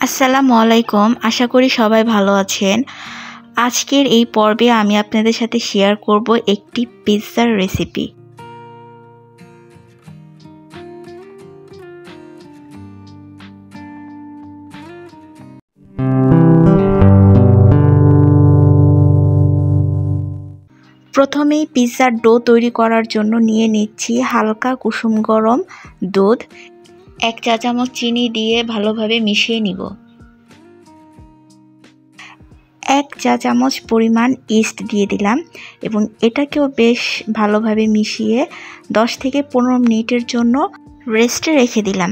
আসসালামু আলাইকুম। আশা করি সবাই ভালো আছেন। আজকের এই পর্বে আমি আপনাদের সাথে শেয়ার করব একটি পিৎজার রেসিপি। প্রথমেই পিৎজার ডো তৈরি করার জন্য নিয়ে নিচ্ছি হালকা কুসুম গরম দুধ। 1 চা চামচ চিনি দিয়ে ভালোভাবে মিশিয়ে নিব। 1 চা চামচ পরিমাণ ইস্ট দিয়ে দিলাম এবং এটাকেও বেশ ভালোভাবে মিশিয়ে 10 থেকে 15 মিনিটের জন্য রেস্টে রেখে দিলাম।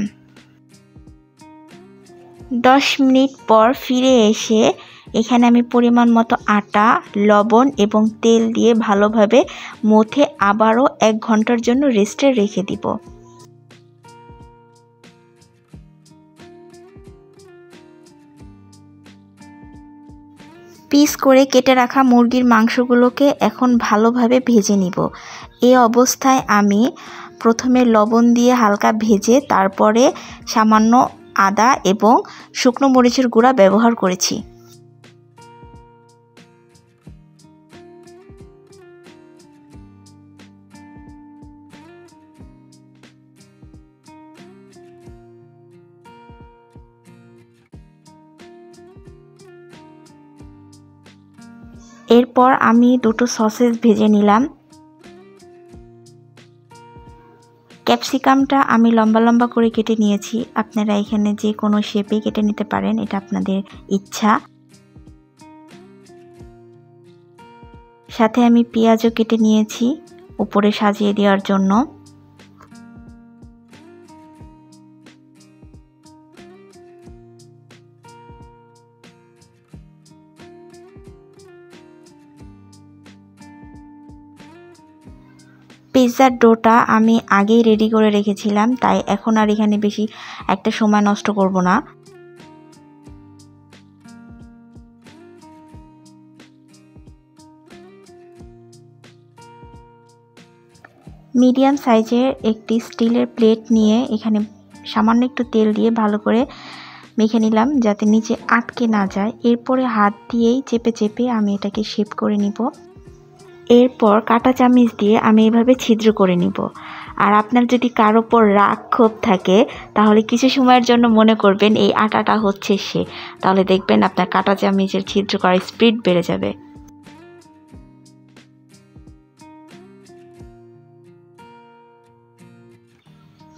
10 মিনিট পর ফিরে এসে এখানে আমি পরিমাণ মতো আটা, লবণ এবং তেল দিয়ে ভালোভাবে মথে আবারও 1 ঘন্টার জন্য রেস্টে রেখে দিব। পিস করে কেটে রাখা মুরগির মাংসগুলোকে এখন ভালোভাবে ভেজে নিব। এই অবস্থায় আমি প্রথমে লবণ দিয়ে হালকা ভেজে তারপরে সামান্য আদা এবং শুকনো মরিচের গুঁড়া ব্যবহার করেছি। এরপর আমি দুটো সসেস ভেজে নিলাম। ক্যাপসিকামটা আমি লম্বা লম্বা করে কেটে নিয়েছি। আপনারা এখানে যে কোনো শেপে কেটে নিতে পারেন, এটা আপনাদের ইচ্ছা। সাথে আমি পেঁয়াজও কেটে নিয়েছি উপরে সাজিয়ে দেওয়ার জন্য। পিৎজার ডোটা আমি আগেই রেডি করে রেখেছিলাম, তাই এখন আর এখানে বেশি একটা সময় নষ্ট করব না। মিডিয়াম সাইজের একটি স্টিলের প্লেট নিয়ে এখানে সামান্য একটু তেল দিয়ে ভালো করে মেখে নিলাম যাতে নিচে আটকে না যায়। এরপরে হাত দিয়েই চেপে চেপে আমি এটাকে শেপ করে নিব। এরপর কাঁটা চামচ দিয়ে আমি এভাবে ছিদ্র করে নিব। আর আপনার যদি কার ওপর রাগ ক্ষোভ থাকে তাহলে কিছু সময়ের জন্য মনে করবেন এই আটাটা হচ্ছে সে, তাহলে দেখবেন আপনার কাঁটা চামচের ছিদ্র করার স্পিড বেড়ে যাবে।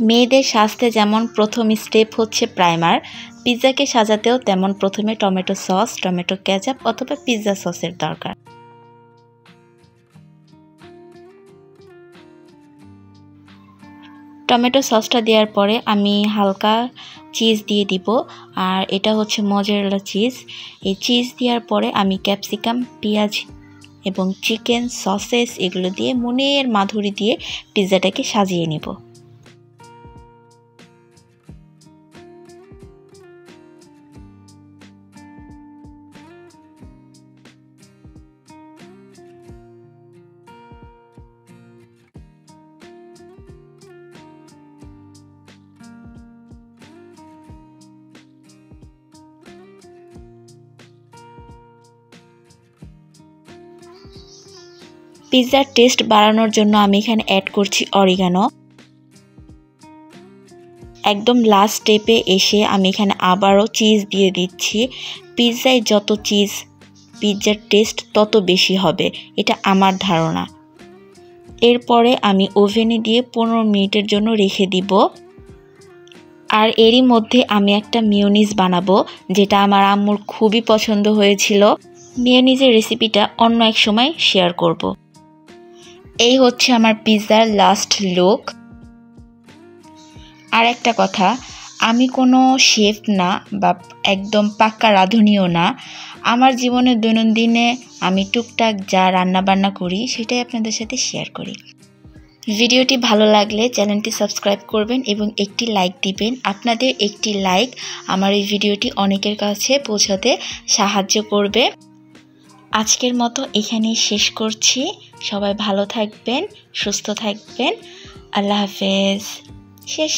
মেয়েদের সাজতে যেমন প্রথম স্টেপ হচ্ছে প্রাইমার, পিৎজাকে সাজাতেও তেমন প্রথমে টমেটো সস, টমেটো কেচাপ অথবা পিৎজা সসের দরকার। টমেটো সসটা দেওয়ার পরে আমি হালকা চিজ দিয়ে দিব, আর এটা হচ্ছে মজারেলা চিজ। এই চিজ দেওয়ার পরে আমি ক্যাপসিকাম, পেঁয়াজ এবং চিকেন, সসেস এগুলো দিয়ে মনের মাধুরী দিয়ে পিৎজাটাকে সাজিয়ে নিব। পিৎজার টেস্ট বাড়ানোর জন্য আমি এখানে অ্যাড করছি অরিগানো। একদম লাস্ট স্টেপে এসে আমি এখানে আবারও চিজ দিয়ে দিচ্ছি। পিৎজায় যত চিজ পিৎজার টেস্ট তত বেশি হবে, এটা আমার ধারণা। এরপরে আমি ওভেনে দিয়ে 15 মিনিটের জন্য রেখে দিব। আর এরই মধ্যে আমি একটা মেয়োনিজ বানাবো, যেটা আমার আম্মুর খুবই পছন্দ হয়েছিল। মেয়োনিজের রেসিপিটা অন্য এক সময় শেয়ার করব। এই হচ্ছে আমার পিৎজার লাস্ট লুক। আর একটা কথা, আমি কোনো শেফ না বা একদম পাক্কা রাঁধুনিও না। আমার জীবনের দৈনন্দিনে আমি টুকটাক যা রান্নাবান্না করি সেটাই আপনাদের সাথে শেয়ার করি। ভিডিওটি ভালো লাগলে চ্যানেলটি সাবস্ক্রাইব করবেন এবং একটি লাইক দিবেন। আপনাদের একটি লাইক আমার এই ভিডিওটি অনেকের কাছে পৌঁছাতে সাহায্য করবে। আজকের মতো এখানেই শেষ করছি। সবাই ভালো থাকবেন, সুস্থ থাকবেন। আল্লাহ হাফেজ। শেষ।